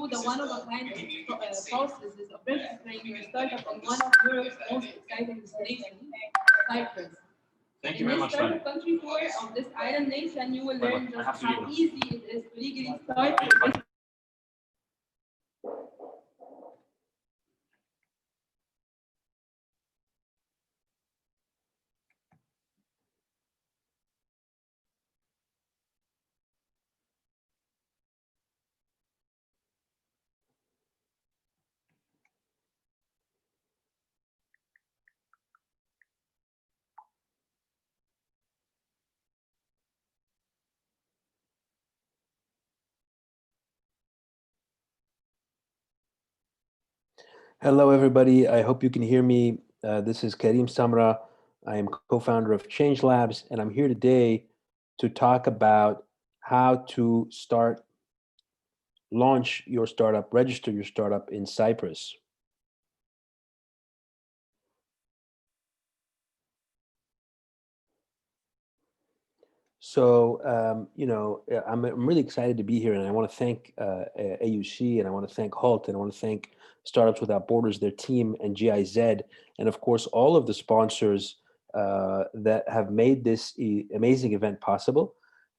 through the one-of-a-kind processes of registering your startup in one of Europe's most exciting destinations, Cyprus. Thank you In very this much, startup Tanya. country tour of this island nation, you will learn I have just to how leave now. easy it is to legally start your business. Hello, everybody. I hope you can hear me. This is Karim Samra. I am co-founder of Changelabs, and I'm here today to talk about how to launch your startup, register your startup in Cyprus. So, I'm really excited to be here, and I want to thank AUC, and I want to thank Hult, and I want to thank Startups Without Borders, their team, and GIZ, and of course, all of the sponsors that have made this amazing event possible.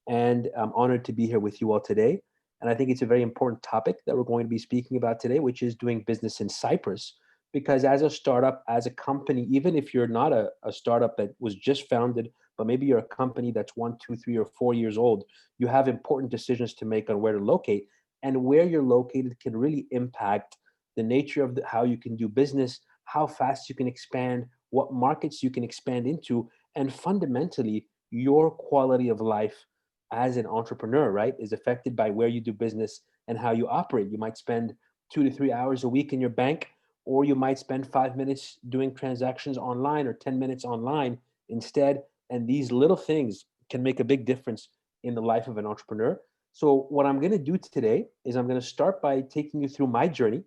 And I'm honored to be here with you all today. And I think it's a very important topic that we're going to be speaking about today, which is doing business in Cyprus. Because as a startup, as a company, even if you're not a startup that was just founded, but maybe you're a company that's 1, 2, 3, or 4 years old, you have important decisions to make on where to locate. And where you're located can really impact the nature of how you can do business, how fast you can expand, what markets you can expand into, and fundamentally, your quality of life as an entrepreneur, right, is affected by where you do business and how you operate. You might spend 2 to 3 hours a week in your bank, or you might spend 5 minutes doing transactions online or 10 minutes online instead. And these little things can make a big difference in the life of an entrepreneur. So what I'm going to do today is I'm going to start by taking you through my journey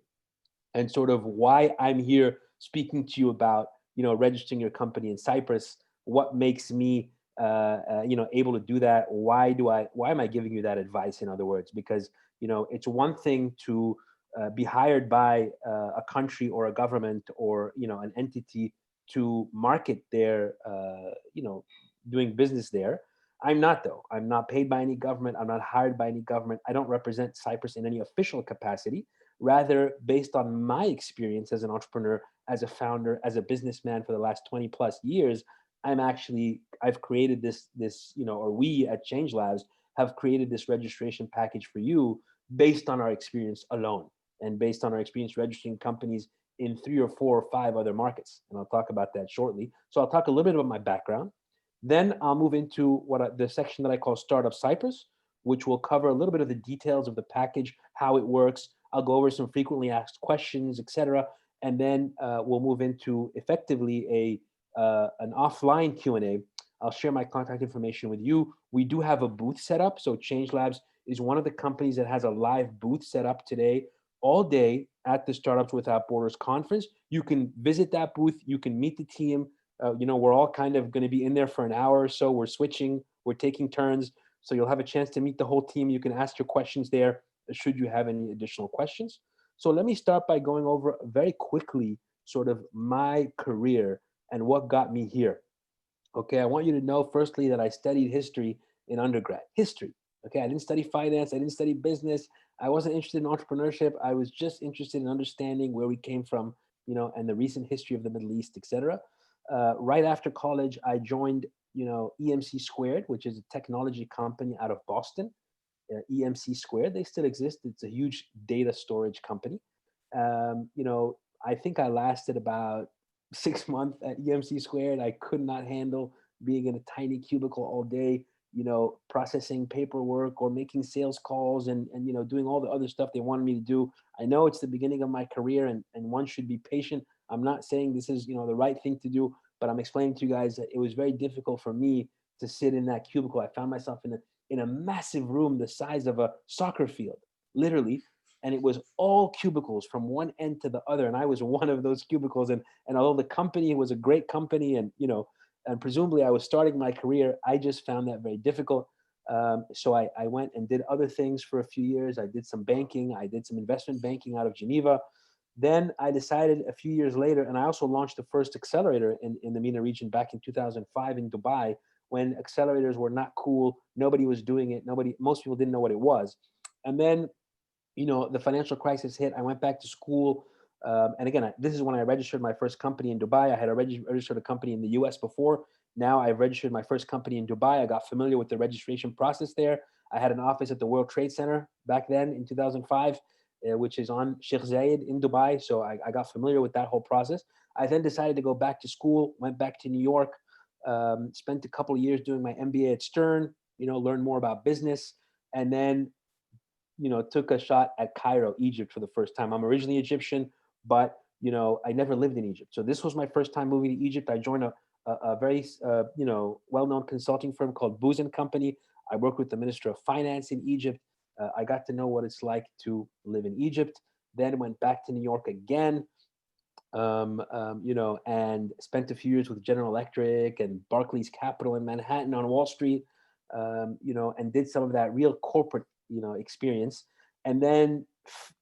and sort of why I'm here speaking to you about, registering your company in Cyprus. What makes me, able to do that? Why am I giving you that advice? In other words, because it's one thing to be hired by a country or a government or an entity to market their doing business there. I'm not, though. I'm not paid by any government. I'm not hired by any government. I don't represent Cyprus in any official capacity. Rather, based on my experience as an entrepreneur, as a founder, as a businessman for the last 20 plus years, I've created this, or we at Changelabs have created this registration package for you based on our experience alone and based on our experience registering companies in 3 or 4 or 5 other markets. And I'll talk about that shortly. So I'll talk a little bit about my background. Then I'll move into the section that I call Startup Cyprus, which will cover a little bit of the details of the package, how it works. I'll go over some frequently asked questions, etc. And then we'll move into effectively an offline Q&A. I'll share my contact information with you. We do have a booth set up. So Changelabs is one of the companies that has a live booth set up today all day at the Startups Without Borders conference. You can visit that booth. You can meet the team. We're all kind of going to be in there for an hour or so. We're switching. We're taking turns. So you'll have a chance to meet the whole team. You can ask your questions there should you have any additional questions. So let me start by going over very quickly sort of my career and what got me here. Okay, I want you to know firstly that I studied history in undergrad. History. Okay, I didn't study finance. I didn't study business. I wasn't interested in entrepreneurship. I was just interested in understanding where we came from, and the recent history of the Middle East, etc. Right after college, I joined, EMC Squared, which is a technology company out of Boston. EMC Squared, they still exist. It's a huge data storage company. I think I lasted about 6 months at EMC Squared. I could not handle being in a tiny cubicle all day, processing paperwork or making sales calls and doing all the other stuff they wanted me to do. I know it's the beginning of my career and one should be patient. I'm not saying this is, the right thing to do, but I'm explaining to you guys that it was very difficult for me to sit in that cubicle. I found myself in a massive room the size of a soccer field, literally. And it was all cubicles from one end to the other. And I was one of those cubicles. And although the company was a great company and, and presumably I was starting my career, I just found that very difficult. So I went and did other things for a few years. I did some banking. I did some investment banking out of Geneva. Then I decided a few years later, and I also launched the first accelerator in the MENA region back in 2005 in Dubai, when accelerators were not cool. Nobody was doing it. Most people didn't know what it was. And then, the financial crisis hit. I went back to school. And again, this is when I registered my first company in Dubai. I had registered a company in the US before. Now I've registered my first company in Dubai. I got familiar with the registration process there. I had an office at the World Trade Center back then in 2005, which is on Sheikh Zayed in Dubai. So I got familiar with that whole process. I then decided to go back to school, went back to New York, spent a couple of years doing my MBA at Stern, learned more about business, and then took a shot at Cairo, Egypt for the first time. I'm originally Egyptian, but, I never lived in Egypt. So this was my first time moving to Egypt. I joined a very, well-known consulting firm called Booz Company. I worked with the Minister of Finance in Egypt. I got to know what it's like to live in Egypt, then went back to New York again, and spent a few years with General Electric and Barclays Capital in Manhattan on Wall Street, and did some of that real corporate experience, and then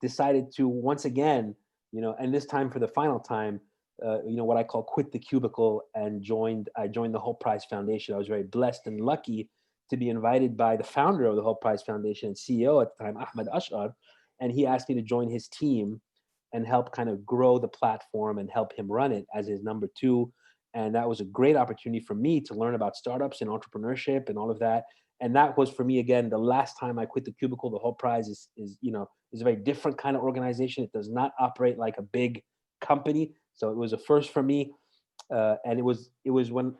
decided to once again, and this time for the final time, what I call quit the cubicle and I joined the Hult Prize Foundation. I was very blessed and lucky to be invited by the founder of the Hult Prize Foundation and CEO at the time, Ahmad Ashkar, and he asked me to join his team and help kind of grow the platform and help him run it as his number two. And that was a great opportunity for me to learn about startups and entrepreneurship and all of that. And that was for me, again, the last time I quit the cubicle. The Hult Prize is a very different kind of organization. It does not operate like a big company. So it was a first for me. And it was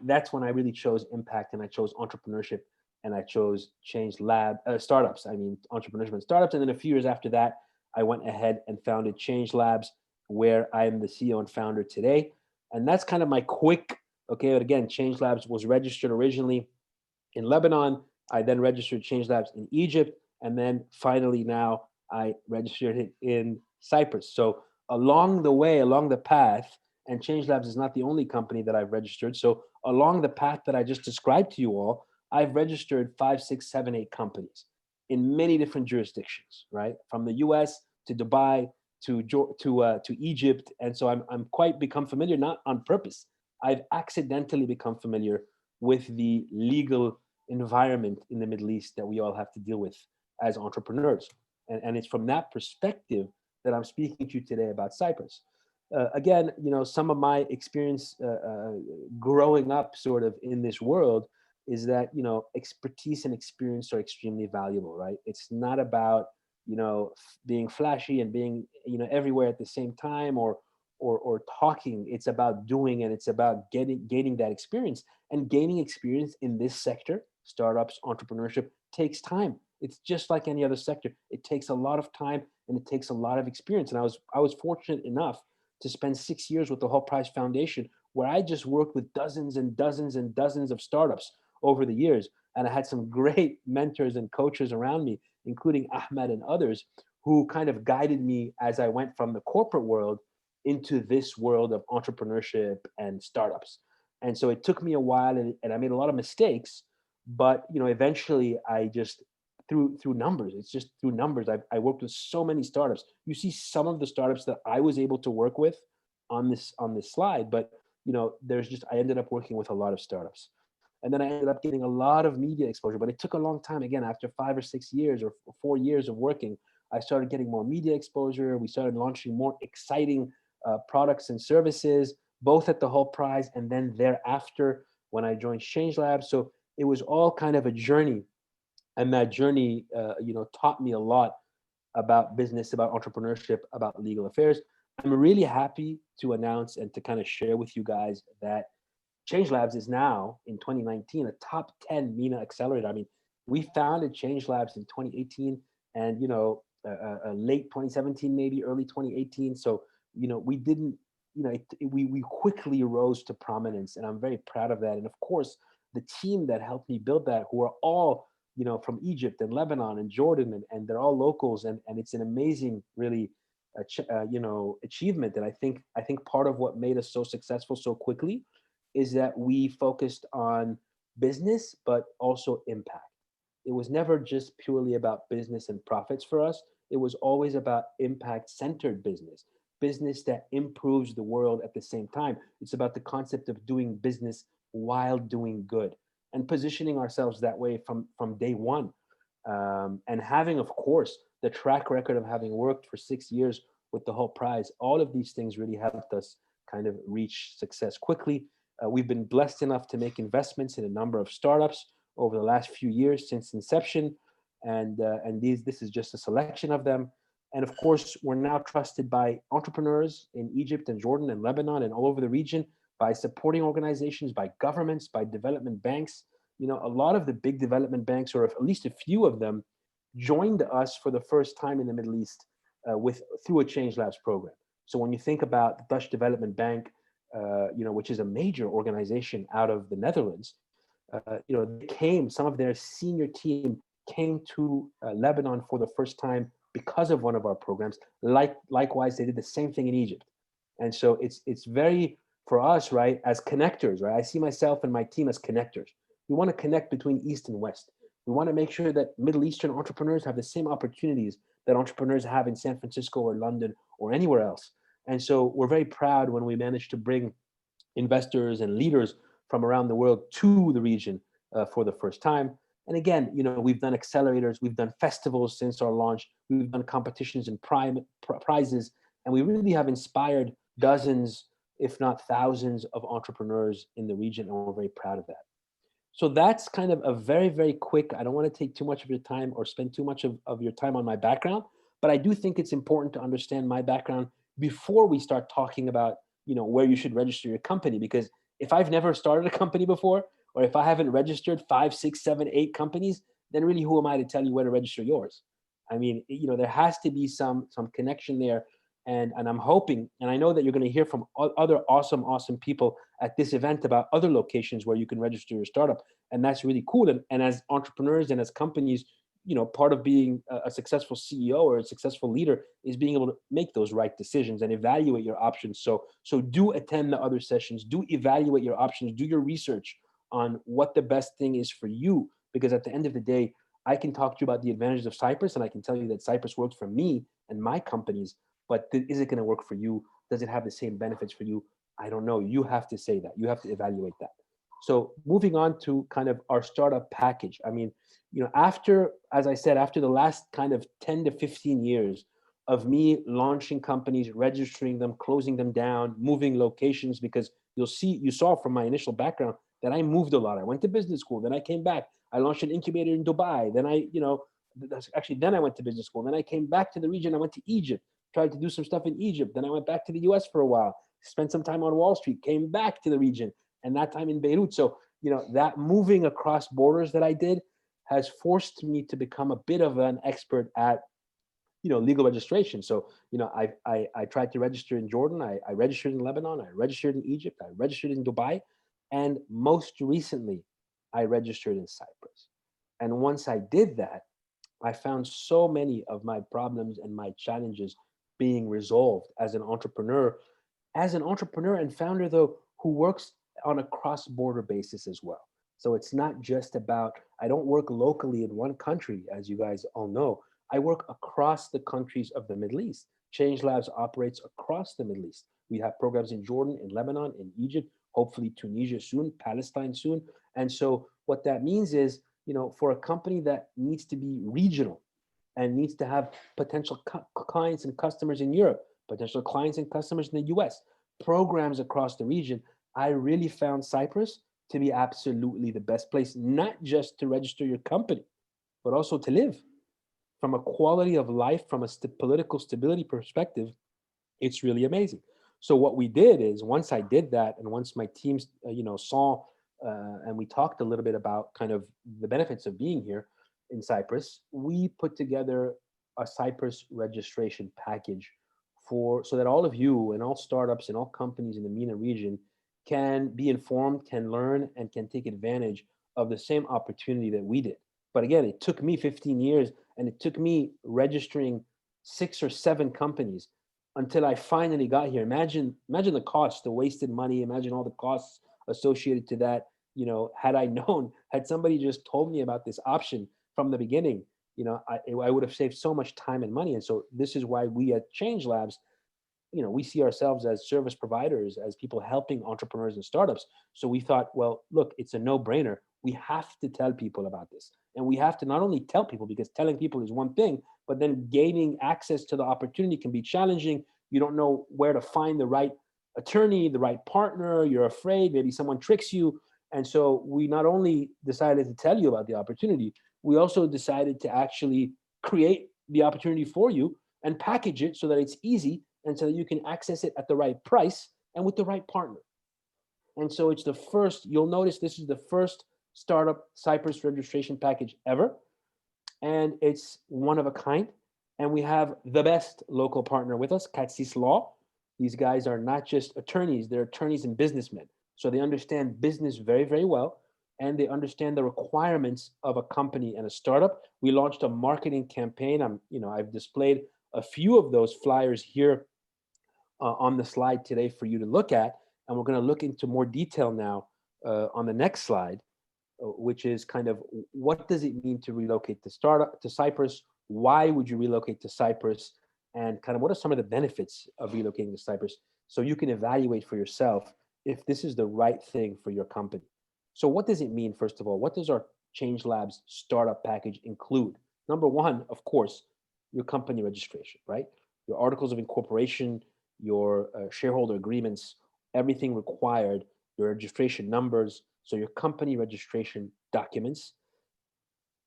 that's when I really chose impact, and I chose entrepreneurship, and I chose startups. I mean, entrepreneurship and startups. And then a few years after that, I went ahead and founded Changelabs, where I am the CEO and founder today. And that's kind of my quick, okay, but again, Changelabs was registered originally in Lebanon. I then registered Changelabs in Egypt. And then finally now I registered it in Cyprus. So along the way, along the path, and Changelabs is not the only company that I've registered. So along the path that I just described to you all, I've registered 5, 6, 7, 8 companies in many different jurisdictions, right? From the US to Dubai to Egypt. And so I'm quite become familiar, not on purpose. I've accidentally become familiar with the legal environment in the Middle East that we all have to deal with as entrepreneurs. And it's from that perspective that I'm speaking to you today about Cyprus. Again, some of my experience growing up sort of in this world is that, expertise and experience are extremely valuable, right? It's not about, being flashy and being, everywhere at the same time or talking. It's about doing, and it's about gaining that experience. And gaining experience in this sector, startups, entrepreneurship, takes time. It's just like any other sector. It takes a lot of time and it takes a lot of experience. And I was fortunate enough to spend 6 years with the Hult Prize Foundation, where I just worked with dozens and dozens and dozens of startups over the years. And I had some great mentors and coaches around me, including Ahmed and others, who kind of guided me as I went from the corporate world into this world of entrepreneurship and startups. And so it took me a while, and I made a lot of mistakes, but eventually I just through numbers. It's just through numbers. I worked with so many startups. You see some of the startups that I was able to work with on this slide, but I ended up working with a lot of startups. And then I ended up getting a lot of media exposure, but it took a long time. Again, after 5 or 6 years or 4 years of working, I started getting more media exposure. We started launching more exciting products and services, both at the Hult Prize and then thereafter when I joined Changelabs. So it was all kind of a journey. And that journey, taught me a lot about business, about entrepreneurship, about legal affairs. I'm really happy to announce and to kind of share with you guys that Changelabs is now, in 2019, a top 10 MENA accelerator. I mean, we founded Changelabs in 2018 and, late 2017, maybe early 2018. So, we didn't, we quickly rose to prominence, and I'm very proud of that. And of course, the team that helped me build that, who are all, from Egypt and Lebanon and Jordan, and they're all locals. And it's an amazing, really, achievement. And I think part of what made us so successful so quickly is that we focused on business, but also impact. it was never just purely about business and profits for us. It was always about impact-centered business, business that improves the world at the same time. It's about the concept of doing business while doing good and positioning ourselves that way from day one. And having, of course, the track record of having worked for 6 years with the Hult Prize, all of these things really helped us kind of reach success quickly. We've been blessed enough to make investments in a number of startups over the last few years since inception, and this is just a selection of them. And of course, we're now trusted by entrepreneurs in Egypt and Jordan and Lebanon and all over the region, by supporting organizations, by governments, by development banks. You know, a lot of the big development banks, or at least a few of them, joined us for the first time in the Middle East through a Changelabs program. So when you think about the Dutch Development Bank, which is a major organization out of the Netherlands, some of their senior team came to Lebanon for the first time because of one of our programs. Likewise, they did the same thing in Egypt. And so it's very, for us, right, as connectors, right? I see myself and my team as connectors. We want to connect between East and West. We want to make sure that Middle Eastern entrepreneurs have the same opportunities that entrepreneurs have in San Francisco or London or anywhere else. And so we're very proud when we manage to bring investors and leaders from around the world to the region for the first time. And again, we've done accelerators, we've done festivals since our launch, we've done competitions and prizes, and we really have inspired dozens, if not thousands, of entrepreneurs in the region, and we're very proud of that. So that's kind of a very, very quick, I don't want to take too much of your time or spend too much of your time on my background, but I do think it's important to understand my background before we start talking about, where you should register your company. Because if I've never started a company before, or if I haven't registered 5, 6, 7, 8 companies, then really who am I to tell you where to register yours? I mean, there has to be some connection there. And I'm hoping, and I know that you're going to hear from other awesome people at this event about other locations where you can register your startup. And that's really cool. And as entrepreneurs and as companies, part of being a successful CEO or a successful leader is being able to make those right decisions and evaluate your options. So do attend the other sessions, do evaluate your options, do your research on what the best thing is for you. Because at the end of the day, I can talk to you about the advantages of Cyprus, and I can tell you that Cyprus worked for me and my companies. But is it going to work for you? Does it have the same benefits for you? I don't know. You have to say that. You have to evaluate that. So moving on to kind of our startup package. I mean, as I said, after the last kind of 10 to 15 years of me launching companies, registering them, closing them down, moving locations, because you saw from my initial background that I moved a lot. I went to business school, then I came back. I launched an incubator in Dubai. Then then I went to business school. Then I came back to the region. I went to Egypt. Tried to do some stuff in Egypt. Then I went back to the US for a while, spent some time on Wall Street, came back to the region, and that time in Beirut. So, that moving across borders that I did has forced me to become a bit of an expert at, legal registration. So, I tried to register in Jordan. I registered in Lebanon. I registered in Egypt. I registered in Dubai. And most recently, I registered in Cyprus. And once I did that, I found so many of my problems and my challenges being resolved as an entrepreneur and founder, though, who works on a cross-border basis as well. So it's not just about, I don't work locally in one country, as you guys all know. I work across the countries of the Middle East. Changelabs operates across the Middle East. We have programs in Jordan, in Lebanon, in Egypt, hopefully Tunisia soon, Palestine soon. And so what that means is, for a company that needs to be regional and needs to have potential clients and customers in Europe, potential clients and customers in the US, programs across the region, I really found Cyprus to be absolutely the best place, not just to register your company, but also to live. From a quality of life, from a political stability perspective, it's really amazing. So what we did is, once I did that, and once my teams, saw, and we talked a little bit about kind of the benefits of being here in Cyprus, we put together a Cyprus registration package so that all of you and all startups and all companies in the MENA region can be informed, can learn, and can take advantage of the same opportunity that we did. But again, it took me 15 years, and it took me registering 6 or 7 companies until I finally got here. Imagine the cost, the wasted money, imagine all the costs associated to that. Had I known, had somebody just told me about this option from the beginning, I would have saved so much time and money. And so this is why we at Changelabs, we see ourselves as service providers, as people helping entrepreneurs and startups. So we thought, well, look, it's a no-brainer. We have to tell people about this. And we have to not only tell people, because telling people is one thing, but then gaining access to the opportunity can be challenging. You don't know where to find the right attorney, the right partner. You're afraid maybe someone tricks you. And so we not only decided to tell you about the opportunity, we also decided to actually create the opportunity for you and package it so that it's easy and so that you can access it at the right price and with the right partner. And so it's the first, you'll notice this is the first startup Cyprus registration package ever. And it's one of a kind. And we have the best local partner with us, Katsis Law. These guys are not just attorneys, they're attorneys and businessmen. So they understand business very, very well. And they understand the requirements of a company and a startup. We launched a marketing campaign. I've displayed a few of those flyers here on the slide today for you to look at. And we're going to look into more detail now on the next slide, which is kind of what does it mean to relocate to Cyprus? Why would you relocate to Cyprus? And kind of what are some of the benefits of relocating to Cyprus, so you can evaluate for yourself if this is the right thing for your company. So what does it mean, first of all? What does our Changelabs startup package include? Number one, of course, your company registration, right? Your articles of incorporation, your shareholder agreements, everything required, your registration numbers, so your company registration documents.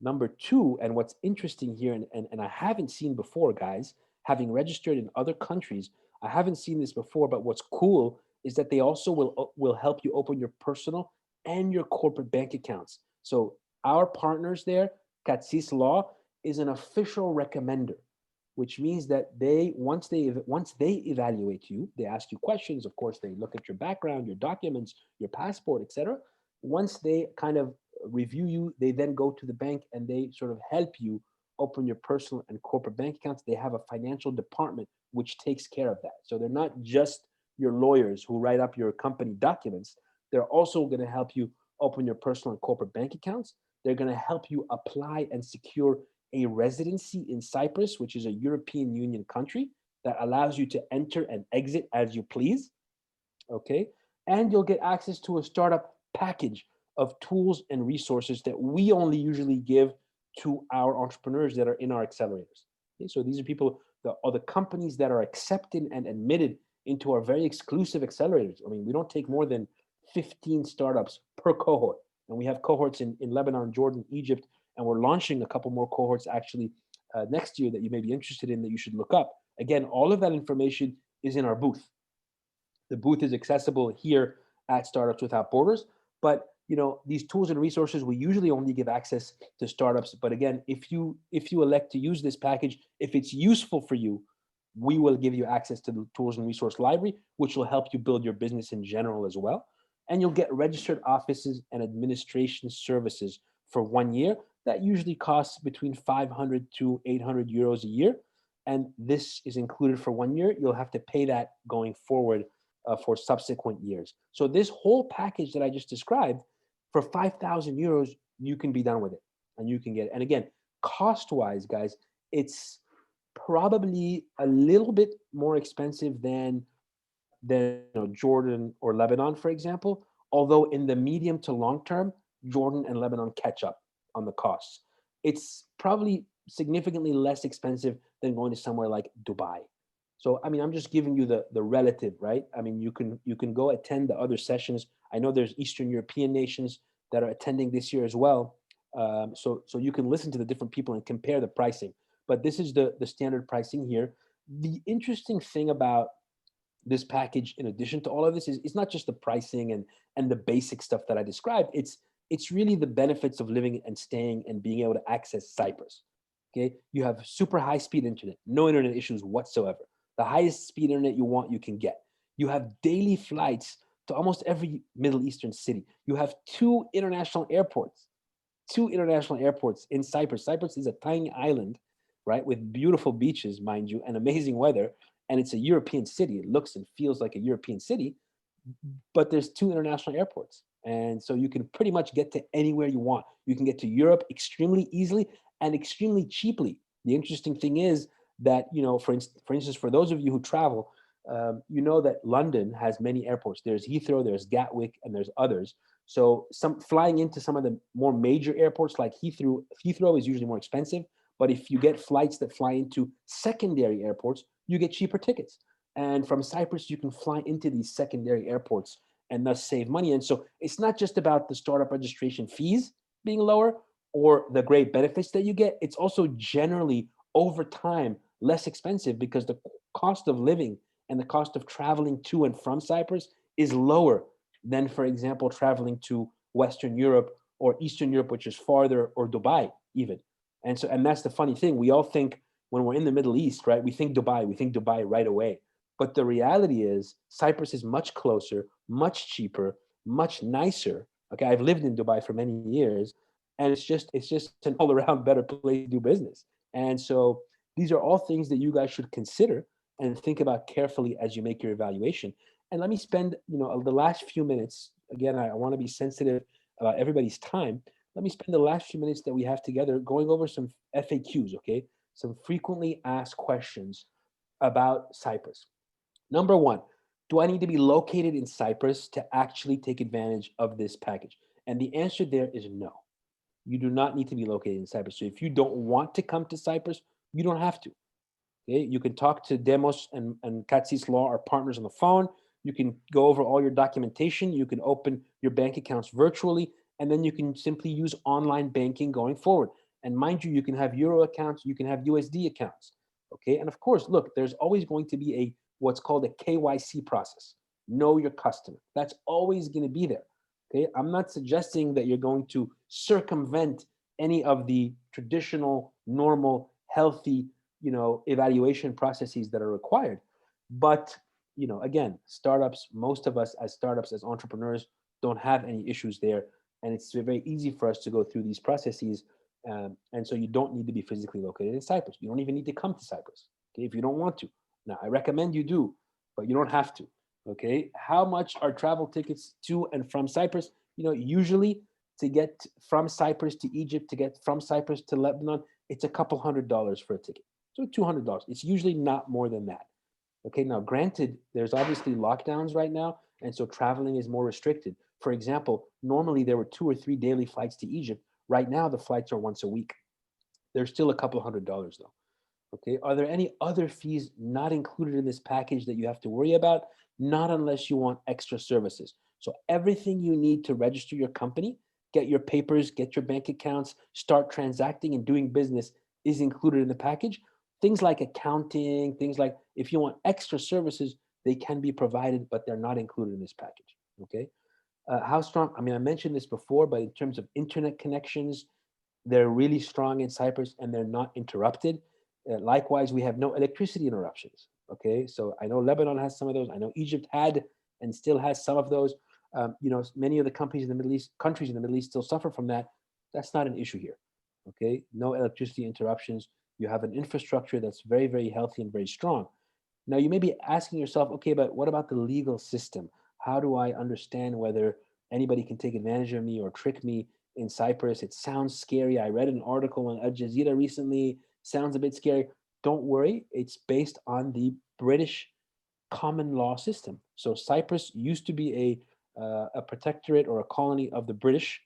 Number two, and what's interesting here, and I haven't seen before, guys, having registered in other countries, I haven't seen this before, but what's cool is that they also will help you open your personal and your corporate bank accounts. So our partners there, Katsis Law, is an official recommender, which means that once they evaluate you, they ask you questions. Of course, they look at your background, your documents, your passport, etc. Once they kind of review you, they then go to the bank and they sort of help you open your personal and corporate bank accounts. They have a financial department which takes care of that. So they're not just your lawyers who write up your company documents. They're also going to help you open your personal and corporate bank accounts. They're going to help you apply and secure a residency in Cyprus, which is a European Union country that allows you to enter and exit as you please, okay? And you'll get access to a startup package of tools and resources that we only usually give to our entrepreneurs that are in our accelerators. Okay? So these are people, the companies that are accepted and admitted into our very exclusive accelerators. I mean, we don't take more than 15 startups per cohort. And we have cohorts in Lebanon, Jordan, Egypt, and we're launching a couple more cohorts actually next year that you may be interested in, that you should look up. Again, all of that information is in our booth. The booth is accessible here at Startups Without Borders, but these tools and resources, we usually only give access to startups. But again, if you elect to use this package, if it's useful for you, we will give you access to the tools and resource library, which will help you build your business in general as well. And you'll get registered offices and administration services for 1 year. That usually costs between 500 to 800 euros a year. And this is included for 1 year. You'll have to pay that going forward for subsequent years. So this whole package that I just described, for 5,000 euros, you can be done with it and you can get it. And again, cost-wise, guys, it's probably a little bit more expensive than Jordan or Lebanon, for example, although in the medium to long term, Jordan and Lebanon catch up on the costs. It's probably significantly less expensive than going to somewhere like Dubai. So, I mean, I'm just giving you the relative, right? I mean, you can go attend the other sessions. I know there's Eastern European nations that are attending this year as well. So you can listen to the different people and compare the pricing. But this is the standard pricing here. The interesting thing about this package, in addition to all of this, is it's not just the pricing and the basic stuff that I described. It's really the benefits of living and staying and being able to access Cyprus. Okay, you have super high speed internet, no internet issues whatsoever. The highest speed internet you want, you can get. You have daily flights to almost every Middle Eastern city. You have two international airports in Cyprus. Cyprus is a tiny island, right, with beautiful beaches, mind you, and amazing weather. And it's a European city. It looks and feels like a European city, but there's two international airports. And so you can pretty much get to anywhere you want. You can get to Europe extremely easily. and extremely cheaply. The interesting thing is that, for instance, for those of you who travel, you know that London has many airports. There's Heathrow, there's Gatwick, and there's others. So some flying into some of the more major airports like Heathrow is usually more expensive. But if you get flights that fly into secondary airports, you get cheaper tickets. And from Cyprus, you can fly into these secondary airports and thus save money. And so it's not just about the startup registration fees being lower or the great benefits that you get. It's also generally over time less expensive because the cost of living and the cost of traveling to and from Cyprus is lower than, for example, traveling to Western Europe or Eastern Europe, which is farther, or Dubai even. And that's the funny thing. We all think when we're in the Middle East, right? We think Dubai right away. But the reality is Cyprus is much closer, much cheaper, much nicer. Okay, I've lived in Dubai for many years, and it's just an all around better place to do business. And so these are all things that you guys should consider and think about carefully as you make your evaluation. And let me spend, the last few minutes. Again, I want to be sensitive about everybody's time. Let me spend the last few minutes that we have together going over some FAQs, okay? Some frequently asked questions about Cyprus. Number one, do I need to be located in Cyprus to actually take advantage of this package? And the answer there is no. You do not need to be located in Cyprus. So if you don't want to come to Cyprus, you don't have to. Okay? You can talk to Demos and Katsis Law, our partners, on the phone. You can go over all your documentation. You can open your bank accounts virtually, and then you can simply use online banking going forward. And mind you, you can have Euro accounts, you can have USD accounts. Okay. And of course, look, there's always going to be what's called a KYC process. Know your customer. That's always going to be there. Okay. I'm not suggesting that you're going to circumvent any of the traditional, normal, healthy, evaluation processes that are required. But, again, startups, most of us as startups, as entrepreneurs, don't have any issues there. And it's very easy for us to go through these processes. And so you don't need to be physically located in Cyprus. You don't even need to come to Cyprus, okay, if you don't want to. Now, I recommend you do, but you don't have to, okay? How much are travel tickets to and from Cyprus? Usually to get from Cyprus to Egypt, to get from Cyprus to Lebanon, it's a couple $100 for a ticket. So $200. It's usually not more than that. Okay, now granted, there's obviously lockdowns right now, and so traveling is more restricted. For example, normally there were 2 or 3 daily flights to Egypt. Right now, the flights are once a week. There's still a couple $100 though. Okay, are there any other fees not included in this package that you have to worry about? Not unless you want extra services. So everything you need to register your company, get your papers, get your bank accounts, start transacting and doing business is included in the package. Things like accounting, things like if you want extra services, they can be provided, but they're not included in this package. Okay. How strong? I mean, I mentioned this before, but in terms of internet connections, they're really strong in Cyprus and they're not interrupted. Likewise, we have no electricity interruptions. Okay, so I know Lebanon has some of those. I know Egypt had and still has some of those. Many of the countries in the Middle East still suffer from that. That's not an issue here. Okay, no electricity interruptions. You have an infrastructure that's very, very healthy and very strong. Now, you may be asking yourself, okay, but what about the legal system? How do I understand whether anybody can take advantage of me or trick me in Cyprus? It sounds scary. I read an article on Al Jazeera recently. Sounds a bit scary. Don't worry. It's based on the British common law system. So Cyprus used to be a protectorate or a colony of the British.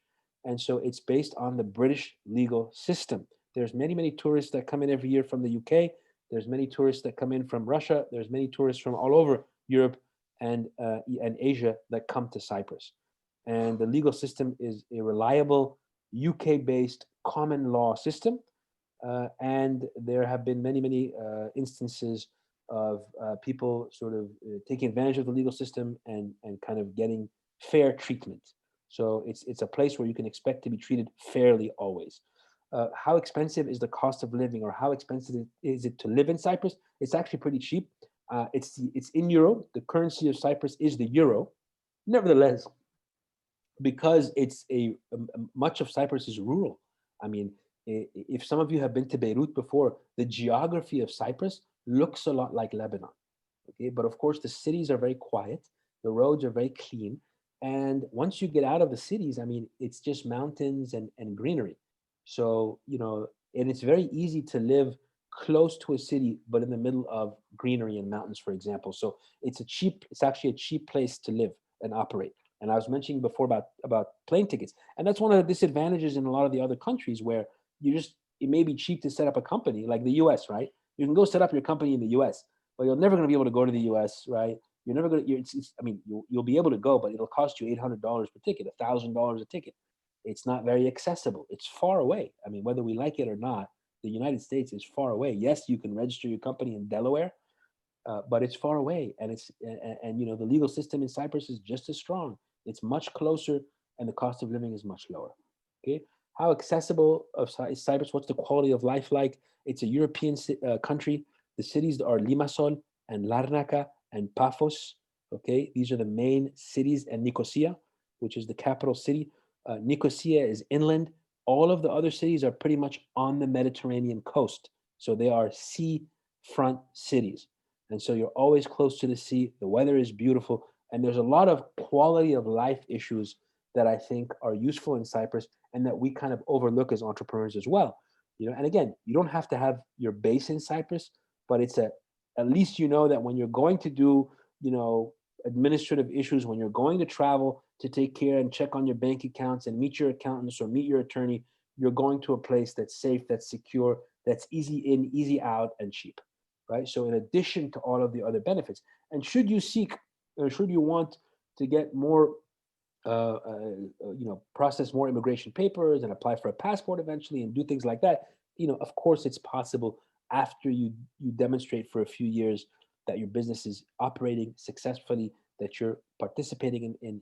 And so it's based on the British legal system. There's many, many tourists that come in every year from the UK. There's many tourists that come in from Russia. There's many tourists from all over Europe and Asia that come to Cyprus. And the legal system is a reliable UK-based common law system. And there have been many, many instances of people sort of taking advantage of the legal system and kind of getting fair treatment. So it's a place where you can expect to be treated fairly always. How expensive is the cost of living, or how expensive is it to live in Cyprus? It's actually pretty cheap. It's in euro. The currency of Cyprus is the euro. Nevertheless, because it's much of Cyprus is rural. I mean, if some of you have been to Beirut before, the geography of Cyprus looks a lot like Lebanon. Okay, but of course the cities are very quiet, the roads are very clean, and once you get out of the cities, I mean, it's just mountains and greenery. So And it's very easy to live close to a city, but in the middle of greenery and mountains, for example. So it's actually a cheap place to live and operate. And I was mentioning before about plane tickets. And that's one of the disadvantages in a lot of the other countries where it may be cheap to set up a company like the US, right? You can go set up your company in the US, but you're never going to be able to go to the US, right? You're never going to, I mean, you'll be able to go, but it'll cost you $800 per ticket, $1,000 a ticket. It's not very accessible. It's far away. I mean, whether we like it or not, the United States is far away. Yes, you can register your company in Delaware, but it's far away, and the legal system in Cyprus is just as strong. It's much closer, and the cost of living is much lower. Okay, how accessible is Cyprus? What's the quality of life like? It's a European country. The cities are Limassol and Larnaca and Paphos. Okay, these are the main cities, and Nicosia, which is the capital city. Nicosia is inland. All of the other cities are pretty much on the Mediterranean coast. So they are seafront cities. And so you're always close to the sea. The weather is beautiful. And there's a lot of quality of life issues that I think are useful in Cyprus and that we kind of overlook as entrepreneurs as well. And again, you don't have to have your base in Cyprus, but at least you know that when you're going to do, administrative issues, when you're going to travel to take care and check on your bank accounts and meet your accountants or meet your attorney, you're going to a place that's safe, that's secure, that's easy in, easy out, and cheap, right? So in addition to all of the other benefits, and should you want to get more, process more immigration papers and apply for a passport eventually and do things like that, of course it's possible after you demonstrate for a few years that your business is operating successfully, that you're participating in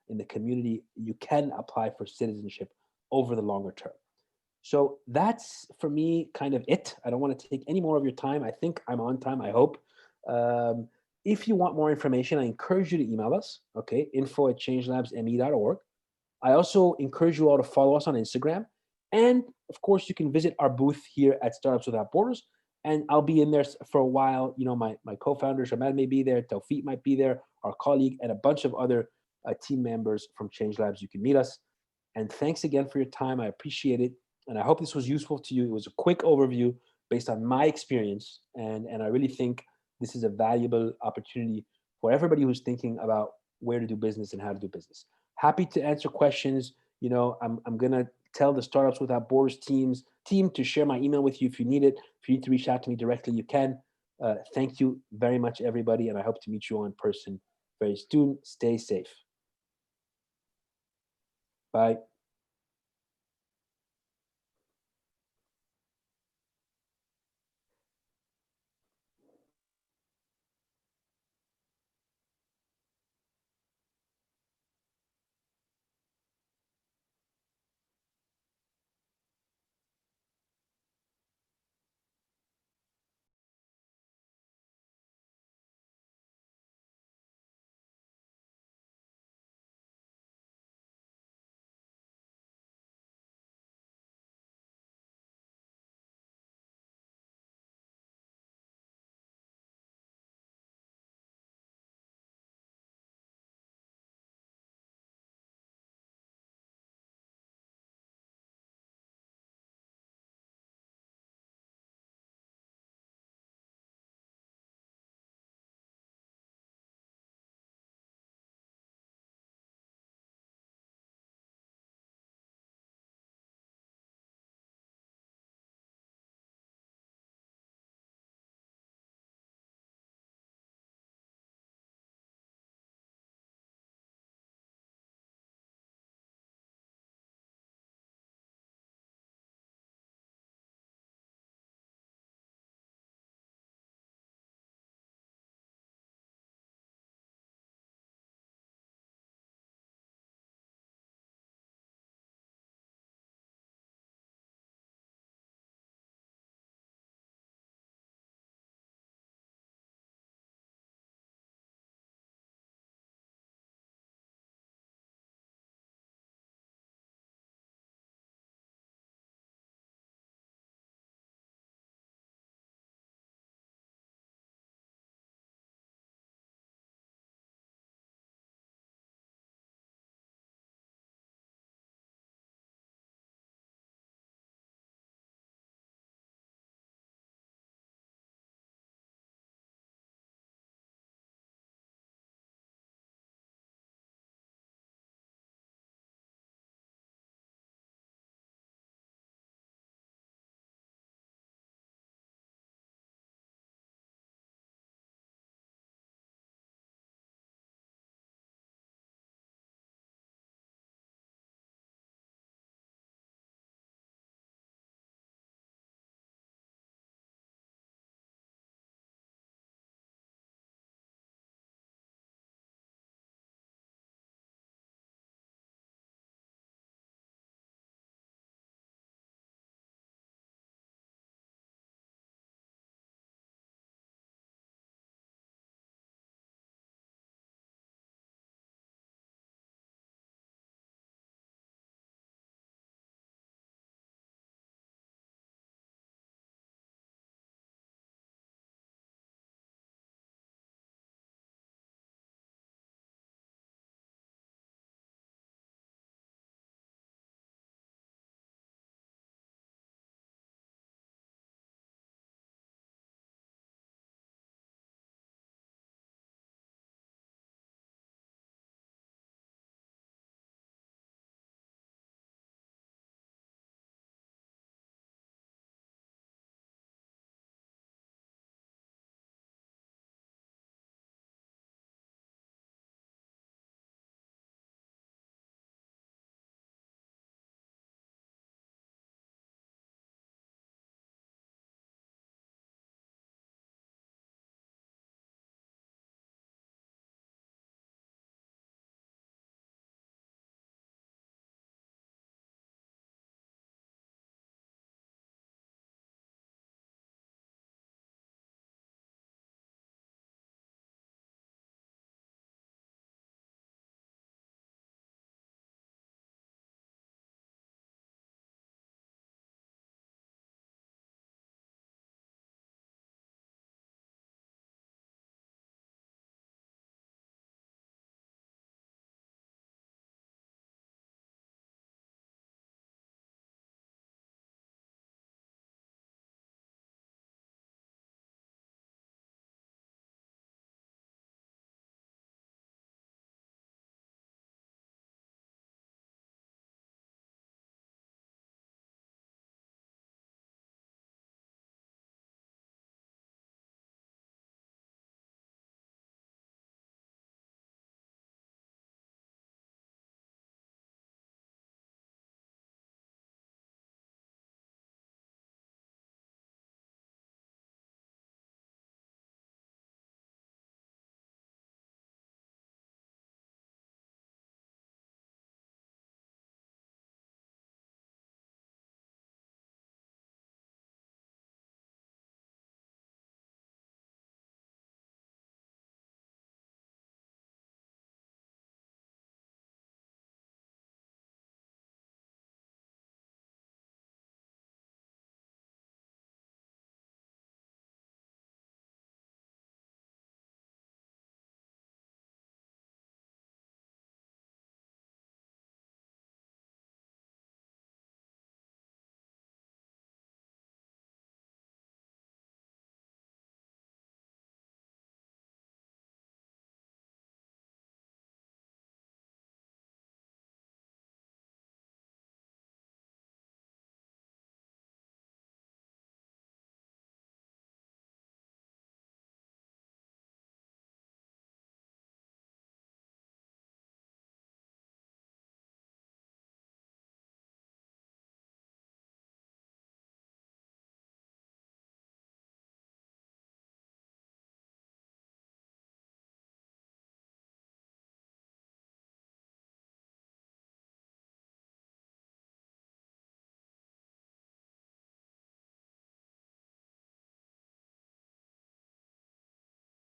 the community. You can apply for citizenship over the longer term. So that's, for me, kind of it. I don't want to take any more of your time. I think I'm on time, I hope. If you want more information, I encourage you to email us, okay, info@changelabsme.org. I also encourage you all to follow us on Instagram. And of course, you can visit our booth here at Startups Without Borders. And I'll be in there for a while. My co-founder, Shamal, may be there. Tawfiq might be there, our colleague, and a bunch of other team members from Changelabs. You can meet us. And thanks again for your time. I appreciate it. And I hope this was useful to you. It was a quick overview based on my experience. And I really think this is a valuable opportunity for everybody who's thinking about where to do business and how to do business. Happy to answer questions. I'm going to tell the Startups Without Borders team to share my email with you if you need it. If you need to reach out to me directly, you can. Thank you very much, everybody, and I hope to meet you all in person very soon. Stay safe. Bye.